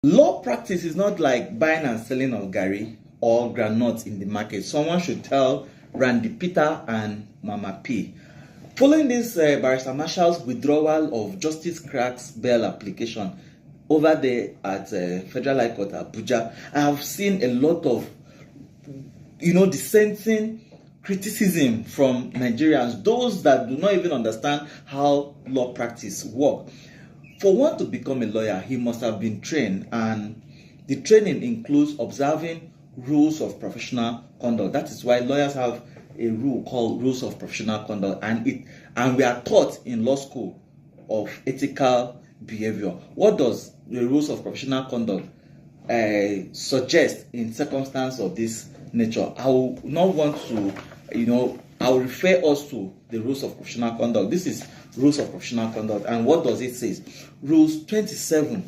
Law practice is not like buying and selling of garri or groundnuts in the market. Someone should tell Randy Peter and Mama P. Following this Barrister Marshall's withdrawal of Justice Crack's bail application over there at Federal High Court Abuja, I have seen a lot of dissenting criticism from Nigerians, those that do not even understand how law practice works. For one to become a lawyer, he must have been trained, and the training includes observing rules of professional conduct. That is why lawyers have a rule called rules of professional conduct, and we are taught in law school of ethical behavior. What does the rules of professional conduct suggest in circumstances of this nature? I will not want to, I will refer us to the rules of professional conduct. This is rules of professional conduct, and what does it say? Rules 27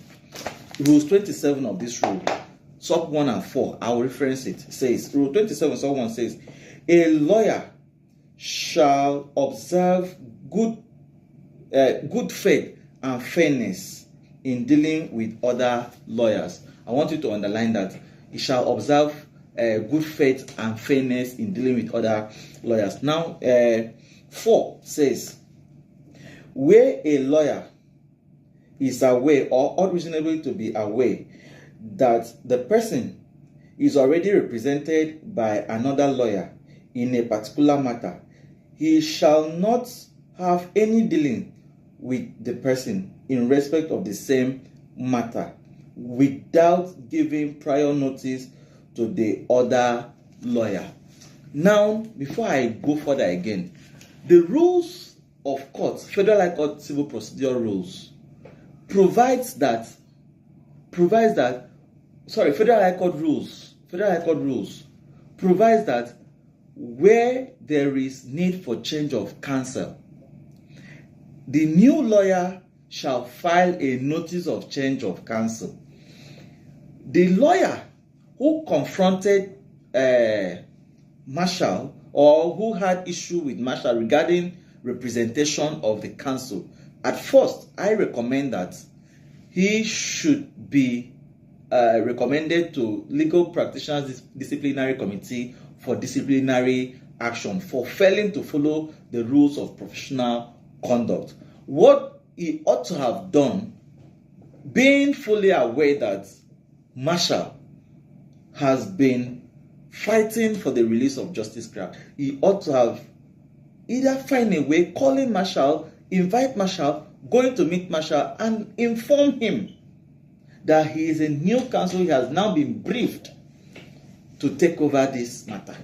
of this rule, sub 1 and 4, I will reference it. It says, Rule 27 sub 1 says, a lawyer shall observe good faith and fairness in dealing with other lawyers. I want you to underline that. He shall observe good faith and fairness in dealing with other lawyers. Now, 4 says, where a lawyer is aware or ought reasonably to be aware that the person is already represented by another lawyer in a particular matter, he shall not have any dealing with the person in respect of the same matter without giving prior notice to the other lawyer. Now, before I go further again, the rules of court, Federal High Court Civil Procedure Rules, Federal High Court rules provides that where there is need for change of counsel, the new lawyer shall file a notice of change of counsel. The lawyer who confronted Marshall, or who had issue with Marshall regarding representation of the counsel, at first I recommend that he should be recommended to Legal Practitioners Disciplinary Committee for disciplinary action for failing to follow the rules of professional conduct. What he ought to have done, being fully aware that Marshall has been fighting for the release of Justice Crack, he ought to have either find a way, calling Marshall, invite Marshall, going to meet Marshall, and inform him that he is a new counsel. He has now been briefed to take over this matter.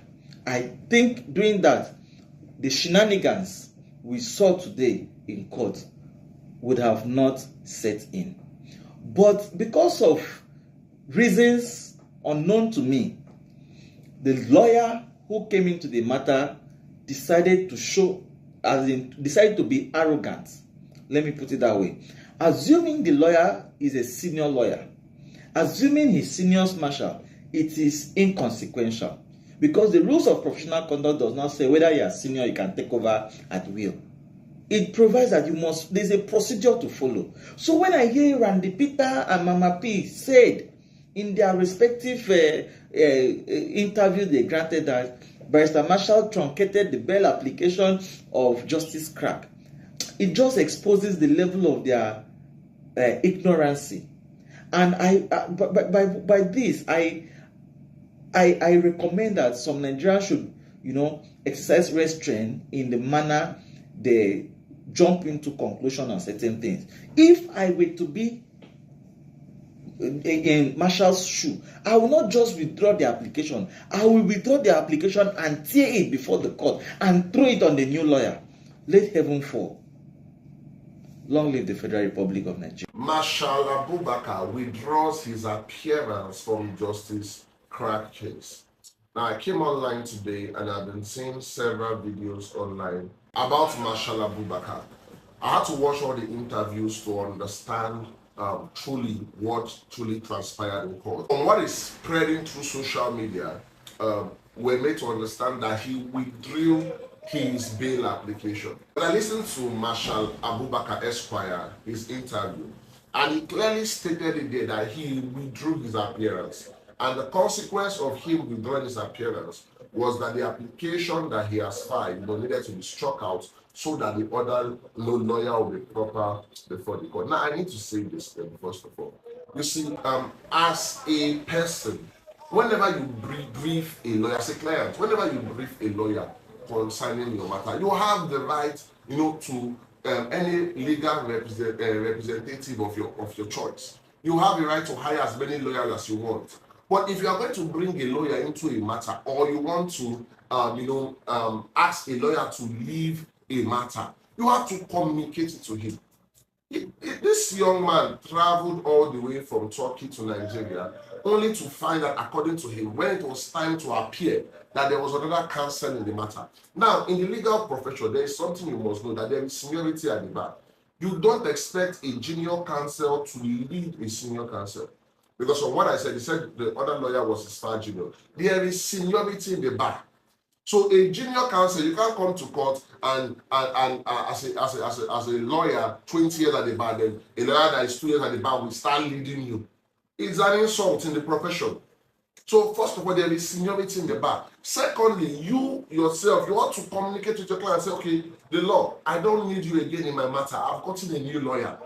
I think doing that, the shenanigans we saw today in court would have not set in. But because of reasons unknown to me, the lawyer who came into the matter decided to be arrogant. Let me put it that way. Assuming the lawyer is a senior lawyer, assuming he seniors Marshall, it is inconsequential, because the rules of professional conduct does not say whether you are senior you can take over at will. It provides that there's a procedure to follow. So when I hear Randy Peter and Mama P said in their respective interview they granted that Barrister Marshall truncated the bail application of Justice Crack, it just exposes the level of their ignorancy. And by this, I recommend that some Nigerians should, exercise restraint in the manner they jump into conclusion on certain things. If I were to be in Marshall's shoe, I will not just withdraw the application. I will withdraw the application and tear it before the court and throw it on the new lawyer. Let heaven fall. Long live the Federal Republic of Nigeria. Marshall Abubakar withdraws his appearance from Justice Crack case. Now, I came online today and I've been seeing several videos online about Marshall Abubakar. I had to watch all the interviews to understand truly what truly transpired in court. From what is spreading through social media, we're made to understand that he withdrew his bail application. When I listened to Marshall Abubakar Esquire, his interview, And he clearly stated it there that he withdrew his appearance. And the consequence of him withdrawing his appearance was that the application that he has filed needed to be struck out so that the other lawyer will be proper before the court. Now, I need to say this first of all. You see, as a person, whenever you brief a lawyer, as a client, whenever you brief a lawyer concerning your matter, you have the right, to any legal representative of your choice. You have the right to hire as many lawyers as you want. But if you are going to bring a lawyer into a matter, or you want to, ask a lawyer to leave a matter, you have to communicate it to him. This young man traveled all the way from Turkey to Nigeria only to find that, according to him, when it was time to appear, that there was another counsel in the matter. Now, in the legal profession, there is something you must know, that there is seniority at the bar. You don't expect a junior counsel to lead a senior counsel. Because from what I said, he said the other lawyer was his far junior. There is seniority in the bar. So a junior counsel, you can't come to court and as a lawyer, 20 years at the bar, then a lawyer that is 2 years at the bar will start leading you. It's an insult in the profession. So first of all, there is seniority in the bar. Secondly, you yourself, you want to communicate with your client and say, okay, the law, I don't need you again in my matter. I've gotten a new lawyer.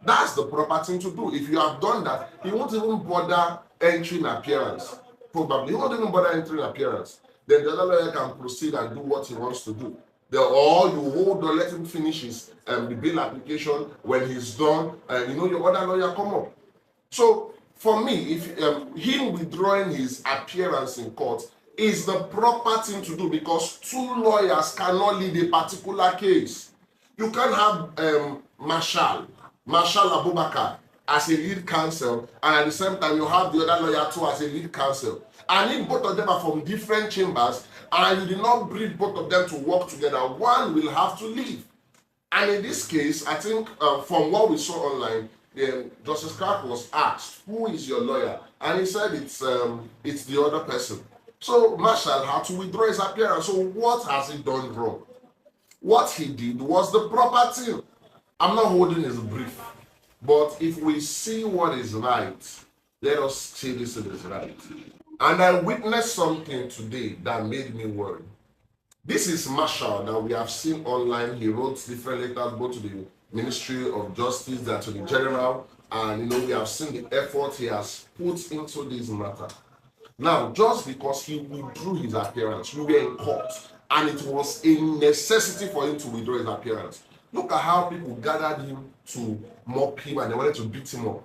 That's the proper thing to do. If you have done that, he won't even bother entering appearance. Probably. He won't even bother entering appearance. Then the other lawyer can proceed and do what he wants to do. Or you hold on, let him finish his the bill application. When he's done, your other lawyer come up. So for me, if him withdrawing his appearance in court is the proper thing to do, because two lawyers cannot lead a particular case. You can't have Marshal Abubakar as a lead counsel, and at the same time you have the other lawyer too as a lead counsel. And if both of them are from different chambers and you did not brief both of them to work together, one will have to leave. And in this case, I think from what we saw online, Justice Clark was asked, who is your lawyer? And he said it's the other person. So Marshall had to withdraw his appearance. So what has he done wrong? What he did was the proper thing. I'm not holding his brief. But if we see what is right, let us see this is right. And I witnessed something today that made me worry. This is Marshall that we have seen online. He wrote different letters both to the Ministry of Justice, that to the General, and we have seen the effort he has put into this matter. Now, just because he withdrew his appearance, we were in court, and it was a necessity for him to withdraw his appearance. Look at how people gathered him to mock him and they wanted to beat him up.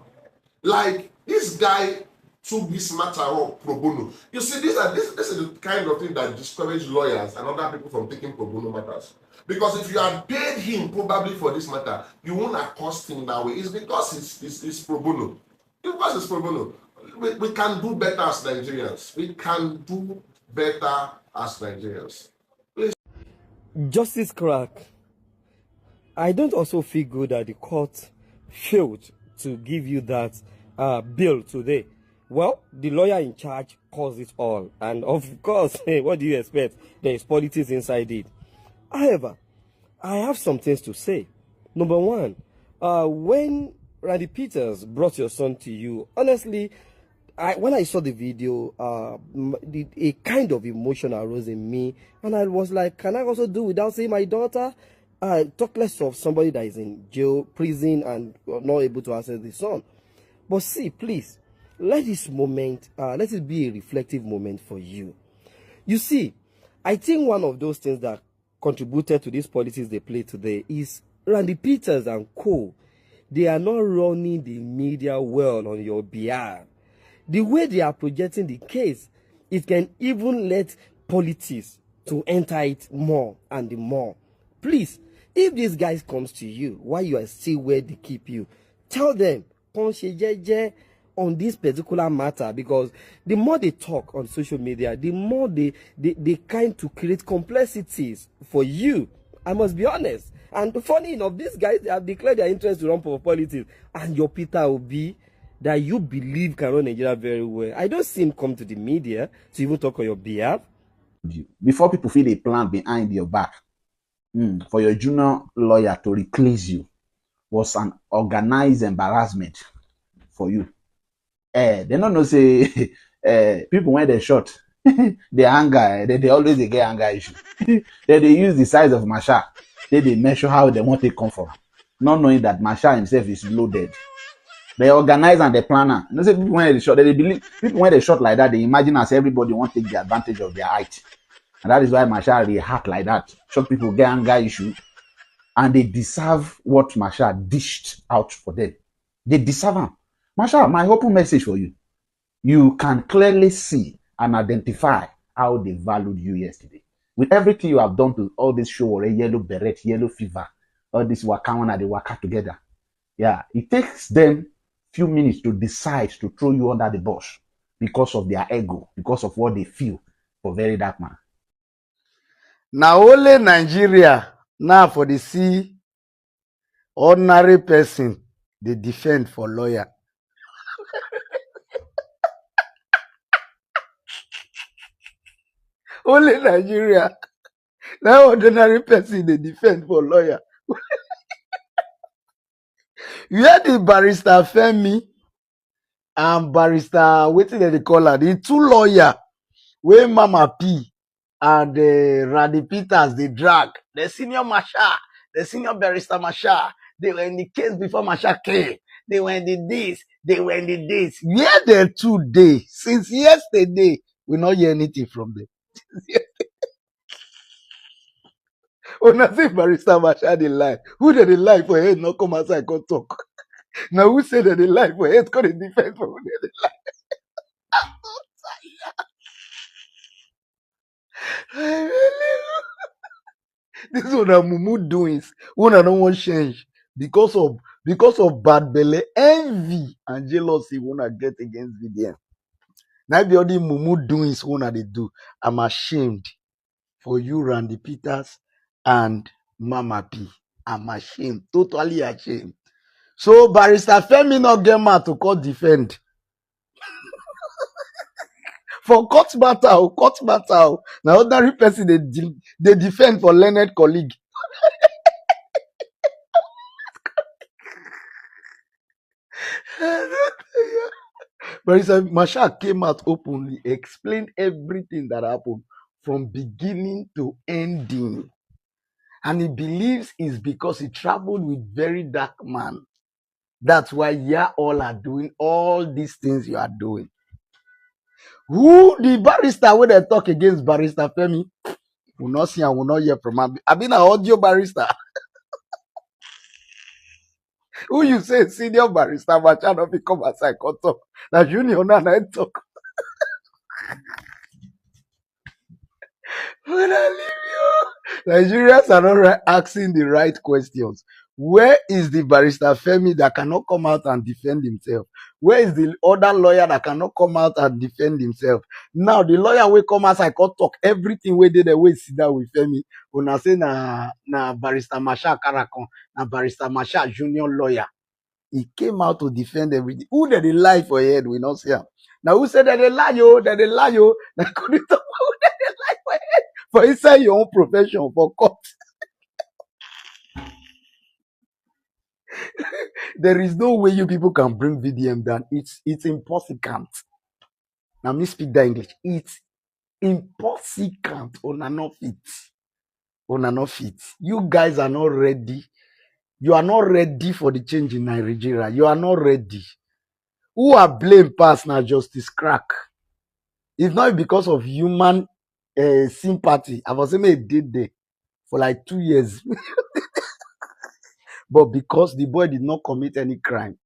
Like, this guy took this matter up pro bono. You see, this is the kind of thing that discourages lawyers and other people from taking pro bono matters. Because if you had paid him probably for this matter, you won't accost him that way. It's because it's pro bono. Because it's pro bono. We can do better as Nigerians. We can do better as Nigerians. Please. Justice Clark, I don't also feel good that the court failed to give you that bill today. Well, the lawyer in charge caused it all. And of course, what do you expect? There is politics inside it. However, I have some things to say. Number one, when Randy Peters brought your son to you, honestly, when I saw the video, a kind of emotion arose in me. And I was like, can I also do without seeing my daughter? Talk less of somebody that is in jail, prison, and not able to access the son. But see, please, let this moment, let it be a reflective moment for you. You see, I think one of those things that contributed to this politics they play today is Randy Peters and co. They are not running the media well on your behalf. The way they are projecting the case, it can even let politics to enter it more and more. Please, if these guys comes to you while you are still where they keep you, tell them on this particular matter, because the more they talk on social media, the more they kind to create complexities for you. I must be honest. And funny enough, these guys, they have declared their interest to run for politics, and your Peter Obi that you believe can run Nigeria very well, I don't see him come to the media to even talk on your behalf. Before people feel a plan behind your back for your junior lawyer to replace you, was an organized embarrassment for you. They don't know say people when they shot, the anger, they always they get anger issue. They use the size of Masha. They measure how they want to come from, not knowing that Masha himself is loaded. They organize and they plan. You know, say people when they shot, they believe people when they shot like that, they imagine as everybody want to take the advantage of their height. And that is why Masha react like that. Short people get anger issue and they deserve what Masha dished out for them. They deserve them. Masha, my open message for you. You can clearly see and identify how they valued you yesterday. With everything you have done to all this show, or a yellow beret, yellow fever, all this waka one and they waka together. Yeah, it takes them few minutes to decide to throw you under the bus because of their ego, because of what they feel for VeryDarkMan. Now only Nigeria now for the see ordinary person they defend for lawyer. Only Nigeria now ordinary person they defend for lawyer. Where the barrister Femi and barrister wetin dem dey call her, the two lawyer wey Mama P and Randy Peters they drag the senior Masha, the senior barrister Masha. They were in the case before Masha came. They were in the this, they were in the this. Where they today? Since yesterday, we not hear anything from them. Una say barrister Masha dey lie. Who did they lie for head not come outside come talk? Now who say that they lie for head come dey defend for who they lie? This one are mumu doings. One don't want change because of bad belly, envy, and jealousy. Wanna get against VDM. Now be all the mumu doings. Wanna they do. I'm ashamed for you, Randy Peters and Mama P. I'm ashamed, totally ashamed. So barrister Femi not get mad to court defend. For court matter, court matter. Now ordinary person they defend for learned colleague. Barrister Masha came out openly, explained everything that happened from beginning to ending. And he believes it's because he traveled with VeryDarkMan. That's why you all are doing all these things you are doing. Who the barrister when they talk against barrister Femi? Will not see and will not hear from him. I've been an audio barrister. Who you say senior barrister, but not become a psycho talk. That junior now talk. When I leave you, Nigerians are not asking the right questions. Where is the barrister Femi that cannot come out and defend himself? Where is the other lawyer that cannot come out and defend himself? Now the lawyer will come out and talk everything we did the way sit down with Femi. When I say na barrister Masha Karakon, na barrister Masha junior lawyer. He came out to defend everything. Who did they lie for head? We not see him. Now who said that they lie yo? That they lie yo? Now couldn't talk who did they lie for head? For inside your own profession for court. There is no way you people can bring VDM down. It's impossible. Now me speak that English. It's impossible. Una not fit. Una not fit. You guys are not ready. You are not ready for the change in Nigeria. You are not ready. Who are blamed past now justice crack? It's not because of human sympathy. I was saying it did there for like 2 years. But because the boy did not commit any crime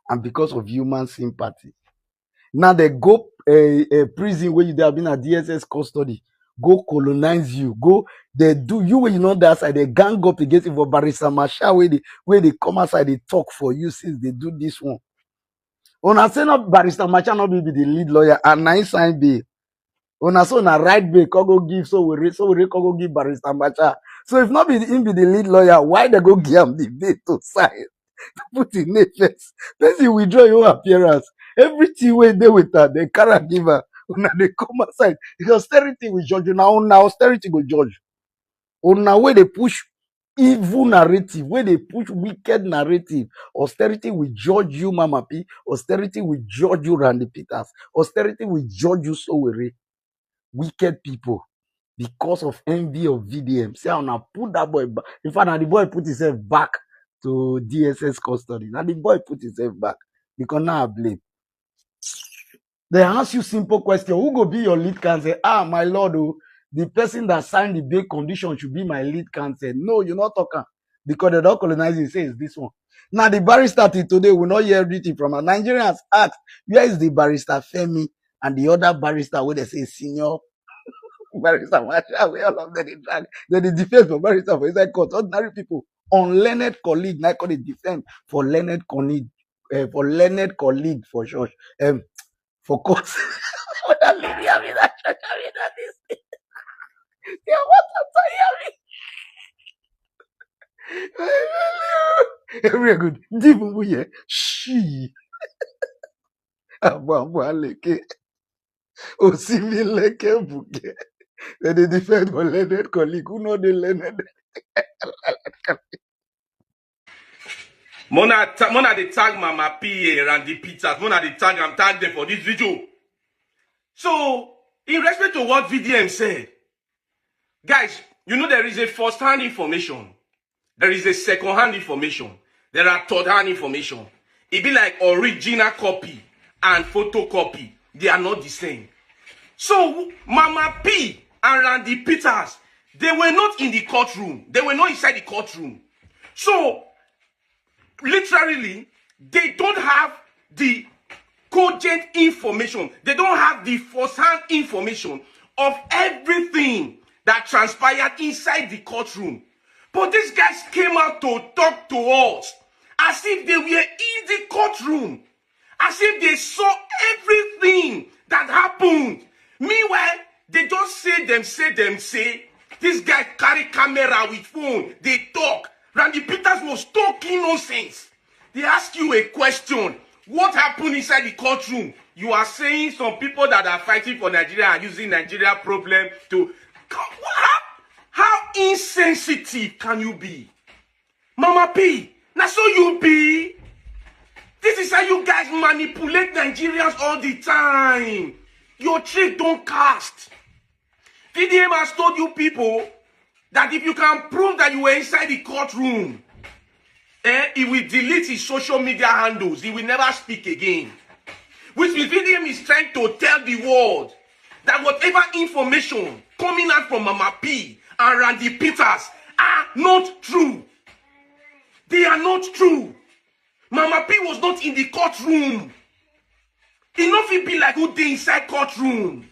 and because of human sympathy. Now they go prison where you have been at DSS custody, go colonize you, go they do you when you know that side, they gang up against you for barrister Masha where they come outside, they talk for you since they do this one. Una say not barrister Masha not be the lead lawyer and 9 sign bail. Una so na right bail go give so we go give barrister Masha. So if not be him be the lead lawyer, why they go give him the bail to sign? Put in name first. Person withdraw your appearance. Everything when they with her, they carry give her. Una they come outside. Because austerity will judge you now. Austerity will judge. Una way they push evil narrative, where they push wicked narrative. Austerity will judge you, Mama P. Austerity will judge you, Randy Peters. Austerity will judge you, Sowore. Wicked people. Because of envy of VDM. See how now put that boy back. In fact, now the boy put himself back to DSS custody. Now the boy put himself back. Because now I blame. They ask you simple question. Who go be your lead counsel? Ah, my lord, oh, the person that signed the bail condition should be my lead counsel. No, you're not talking. Because they don't colonize it, say it's this one. Now the barrister till today will not hear everything from her. Nigerians ask, where is the barrister Femi and the other barrister where they say senior barrister Marshall, where all of them they drag. Then the defense for barrister for inside court. Ordinary people, unlearned colleague, now call it defense for learned colleague, for church. For court. What a lady, I mean, that church, I mean, that is. Yeah, what a tire. Very good. Divu buye. She. Abu aleke. Osimi leke buke. Then they defend for learned colleague. Who know the learned? Mona they tag Mama P and Randy Peters. Mona they tag them for this video. So, in respect to what VDM said, guys, you know there is a first-hand information. There is a second-hand information. There are third-hand information. It be like original copy and photocopy. They are not the same. So, Mama P and Randy Peters, they were not in the courtroom. They were not inside the courtroom. So, literally, they don't have the cogent information. They don't have the first-hand information of everything that transpired inside the courtroom. But these guys came out to talk to us as if they were in the courtroom, as if they saw everything that happened. Meanwhile, they just say. This guy carry camera with phone. They talk. Randy Peters was talking nonsense. They ask you a question. What happened inside the courtroom? You are saying some people that are fighting for Nigeria are using Nigeria problem to... How insensitive can you be? Mama P, now so you be. This is how you guys manipulate Nigerians all the time. Your trick don't cast. VDM has told you people that if you can prove that you were inside the courtroom, he will delete his social media handles. He will never speak again. Which means VDM is trying to tell the world that whatever information coming out from Mama P and Randy Peters are not true. They are not true. Mama P was not in the courtroom. Enough it be like who they inside courtroom.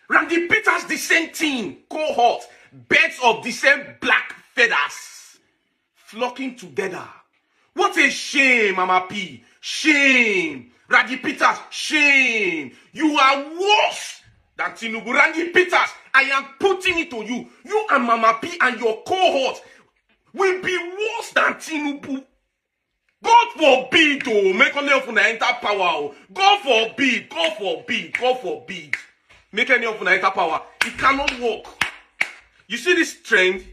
Randy Peters, the same thing. Cohort. Birds of the same black feathers. Flocking together. What a shame, Mama P. Shame. Randy Peters, shame. You are worse than Tinubu. Randy Peters, I am putting it to you. You and Mama P and your cohort will be worse than Tinubu. God forbid, oh, make any of you enter power. God forbid, God forbid, God forbid. Make any of you enter power. It cannot work. You see this trend,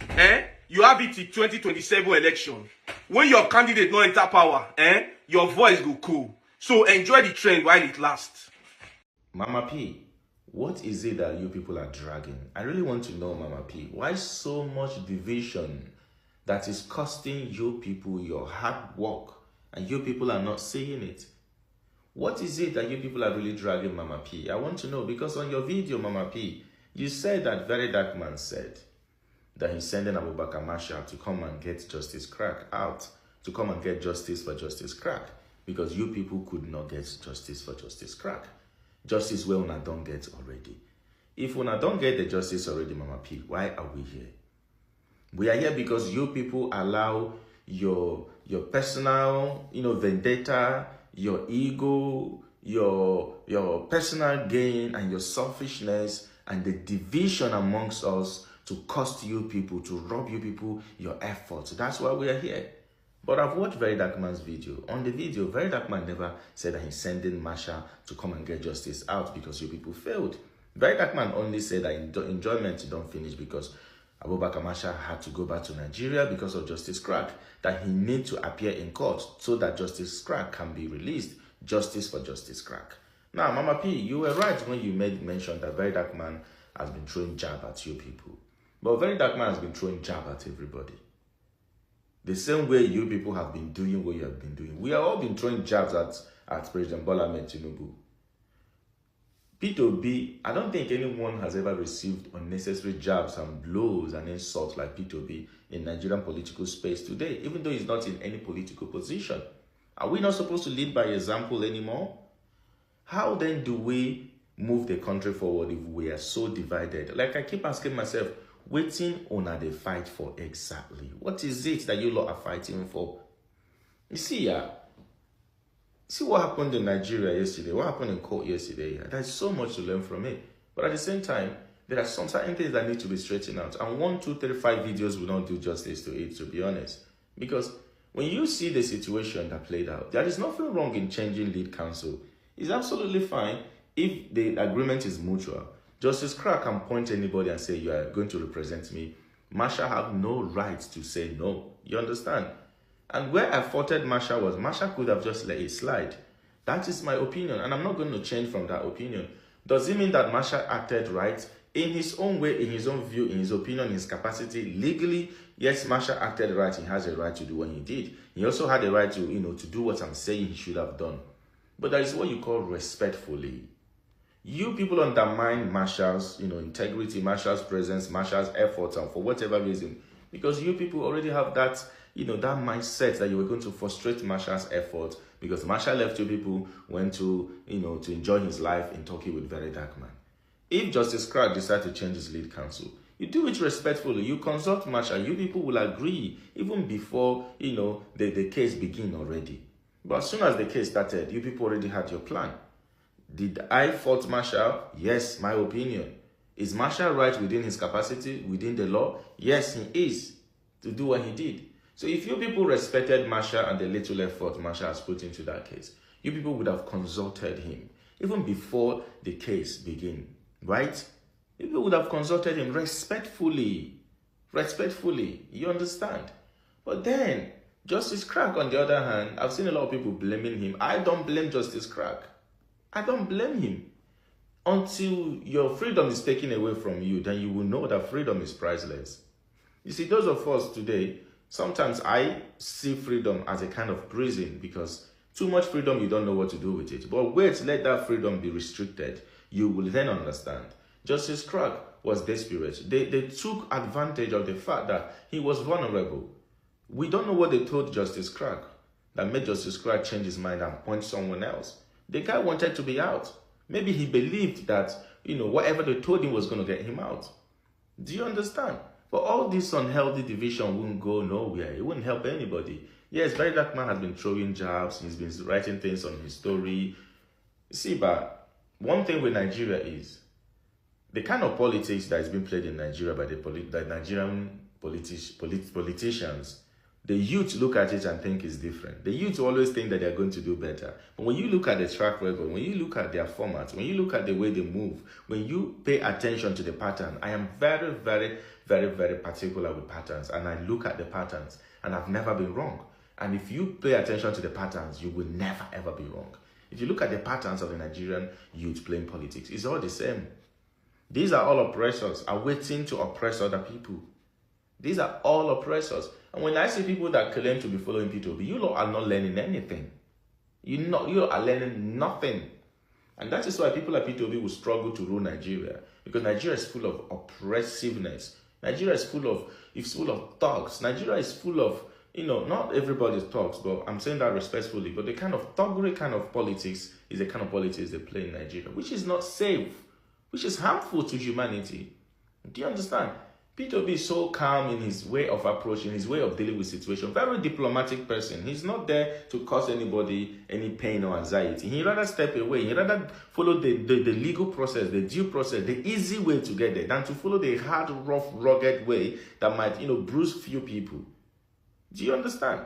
You have it in 2027 election. When your candidate no enter power, your voice go cool. So enjoy the trend while it lasts. Mama P, what is it that you people are dragging? I really want to know, Mama P, why so much division that is costing you people your hard work and you people are not seeing it? What is it that you people are really dragging, Mama P? I want to know, because on your video, Mama P, you said that VeryDarkMan said that he's sending Abubakar Marshall to come and get Justice Crack out, to come and get justice for Justice Crack, because you people could not get justice for Justice Crack. Justice where una don't get already. If una don't get the justice already, Mama P, why are we here? We are here because you people allow your personal, vendetta, your ego, your personal gain and your selfishness and the division amongst us to cost you people, to rob you people your efforts. That's why we are here. But I've watched VeryDarkMan's video. On the video, VeryDarkMan never said that he's sending Marshall to come and get justice out because you people failed. VeryDarkMan only said that enjoyment don't finish because Abubakar Marshal had to go back to Nigeria because of Justice Crack, that he need to appear in court so that Justice Crack can be released. Justice for Justice Crack. Now, Mama P, you were right when you made mention that VeryDarkMan has been throwing jab at you people. But VeryDarkMan has been throwing jab at everybody. The same way you people have been doing what you have been doing. We have all been throwing jabs at President Bola Ahmed Tinubu. P2B, I don't think anyone has ever received unnecessary jabs and blows and insults like P2B in Nigerian political space today, even though he's not in any political position. Are we not supposed to lead by example anymore? How then do we move the country forward if we are so divided? Like I keep asking myself, waiting on the fight for exactly? What is it that you lot are fighting for? You see, see what happened in Nigeria yesterday, what happened in court yesterday. There's so much to learn from it. But at the same time, there are some certain things that need to be straightened out. And 1, 2, 3, 5 videos will not do justice to it, to be honest. Because when you see the situation that played out, there is nothing wrong in changing lead counsel. It's absolutely fine if the agreement is mutual. Justice Crack can point anybody and say, you are going to represent me. Marshal have no right to say no. You understand? And where I faulted Marshal was, Marshal could have just let it slide. That is my opinion, and I'm not going to change from that opinion. Does it mean that Marshal acted right? In his own way, in his own view, in his opinion, in his capacity, legally, yes, Marshal acted right. He has a right to do what he did. He also had a right to, to do what I'm saying he should have done. But that is what you call respectfully. You people undermine Marshal's, integrity, Marshal's presence, Marshal's efforts, and for whatever reason, because you people already have that, that mindset that you were going to frustrate Marshal's efforts because Marshal left you people, went to, to enjoy his life in Turkey with VeryDarkMan. If Justice Crack decides to change his lead counsel, you do it respectfully. You consult Marshal. You people will agree even before, the case begin already. But as soon as the case started, you people already had your plan. Did I fault Marshal? Yes, my opinion. Is Marshal right within his capacity, within the law? Yes, he is, to do what he did. So if you people respected Marshal and the little effort Marshal has put into that case, you people would have consulted him, even before the case began, right? You people would have consulted him respectfully. Respectfully, you understand? But then, Justice Crack, on the other hand, I've seen a lot of people blaming him. I don't blame Justice Crack. I don't blame him. Until your freedom is taken away from you, then you will know that freedom is priceless. You see, those of us today, sometimes I see freedom as a kind of prison because too much freedom, you don't know what to do with it. But wait, let that freedom be restricted. You will then understand. Justice Crack was desperate. They took advantage of the fact that he was vulnerable. We don't know what they told Justice Crack that made Justice Crack change his mind and point someone else. The guy wanted to be out. Maybe he believed that, whatever they told him was going to get him out. Do you understand? But all this unhealthy division won't go nowhere. It won't help anybody. Yes, VeryDarkMan has been throwing jabs. He's been writing things on his story. See, but one thing with Nigeria is the kind of politics that is being played in Nigeria by the Nigerian politicians. The youth look at it and think it's different. The youth always think that they're going to do better. But when you look at the track record, when you look at their format, when you look at the way they move, when you pay attention to the pattern, I am very, very, very, very particular with patterns. And I look at the patterns and I've never been wrong. And if you pay attention to the patterns, you will never, ever be wrong. If you look at the patterns of the Nigerian youth playing politics, it's all the same. These are all oppressors, are waiting to oppress other people. These are all oppressors. And when I see people that claim to be following P2B, you lot are not learning anything. You are learning nothing. And that is why people like P2B will struggle to rule Nigeria. Because Nigeria is full of oppressiveness. Nigeria is full of thugs. Nigeria is full of, not everybody talks, but I'm saying that respectfully. But the kind of thuggery kind of politics is the kind of politics they play in Nigeria, which is not safe, which is harmful to humanity. Do you understand? P2B is so calm in his way of approaching, his way of dealing with situations. Very diplomatic person. He's not there to cause anybody any pain or anxiety. He'd rather step away. He'd rather follow the legal process, the due process, the easy way to get there than to follow the hard, rough, rugged way that might, bruise few people. Do you understand?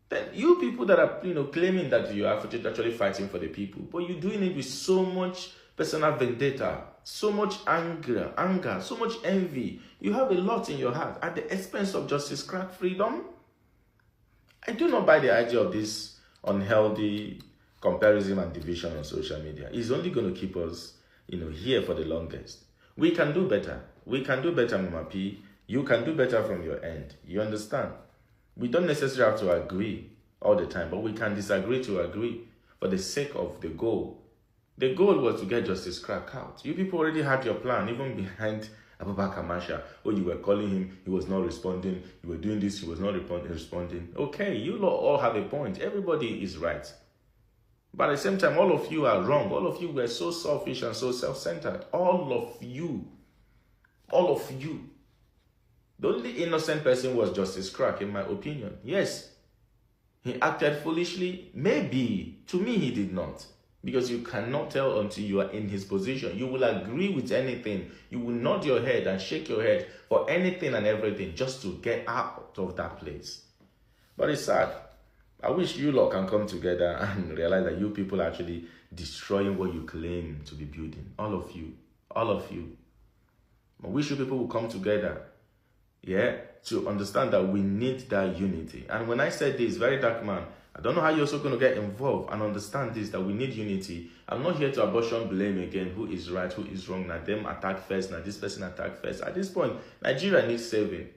Then you people that are, claiming that you are actually fighting for the people, but you're doing it with so much personal vendetta, so much anger, so much envy. You have a lot in your heart at the expense of justice, crack, freedom. I do not buy the idea of this unhealthy comparison and division on social media. It's only going to keep us, here for the longest. We can do better. We can do better, Mama P. You can do better from your end. You understand? We don't necessarily have to agree all the time, but we can disagree to agree for the sake of the goal. The goal was to get Justice Crack out. You people already had your plan, even behind Abubakar Masha. Oh, you were calling him, he was not responding. You were doing this, he was not responding. Okay, you all have a point. Everybody is right. But at the same time, all of you are wrong. All of you were so selfish and so self-centered. All of you. All of you. The only innocent person was Justice Crack, in my opinion. Yes, he acted foolishly. Maybe. To me, he did not. Because you cannot tell until you are in his position. You will agree with anything. You will nod your head and shake your head for anything and everything just to get out of that place. But it's sad. I wish you lot can come together and realize that you people are actually destroying what you claim to be building. All of you. All of you. I wish you people will come together. Yeah, to understand that we need that unity. And when I said this, VeryDarkMan, I don't know how you're also going to get involved and understand this, that we need unity. I'm not here to abortion blame again, who is right, who is wrong, now them attack first, now this person attack first. At this point, Nigeria needs saving.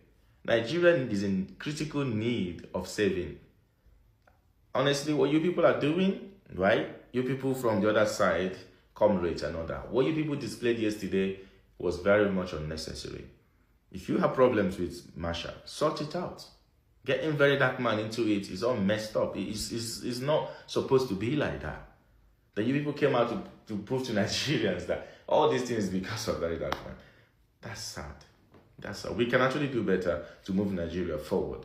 Nigeria is in critical need of saving. Honestly, what you people are doing, right? You people from the other side, comrades and all that, what you people displayed yesterday was very much unnecessary. If you have problems with Masha, sort it out. Getting VeryDarkMan into it is all messed up. It's not supposed to be like that. That you people came out to prove to Nigerians that all these things is because of VeryDarkMan. That's sad. That's sad. We can actually do better to move Nigeria forward.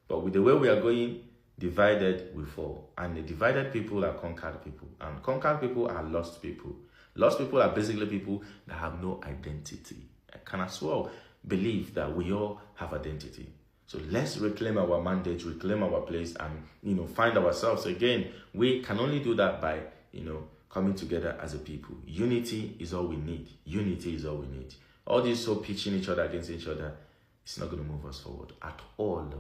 But with the way we are going, divided we fall. And the divided people are conquered people. And conquered people are lost people. Lost people are basically people that have no identity. I can as well believe that we all have identity. So let's reclaim our mandate, reclaim our place, and find ourselves again. We can only do that by coming together as a people. Unity is all we need. Unity is all we need. All this so pitching each other against each other, it's not going to move us forward at all.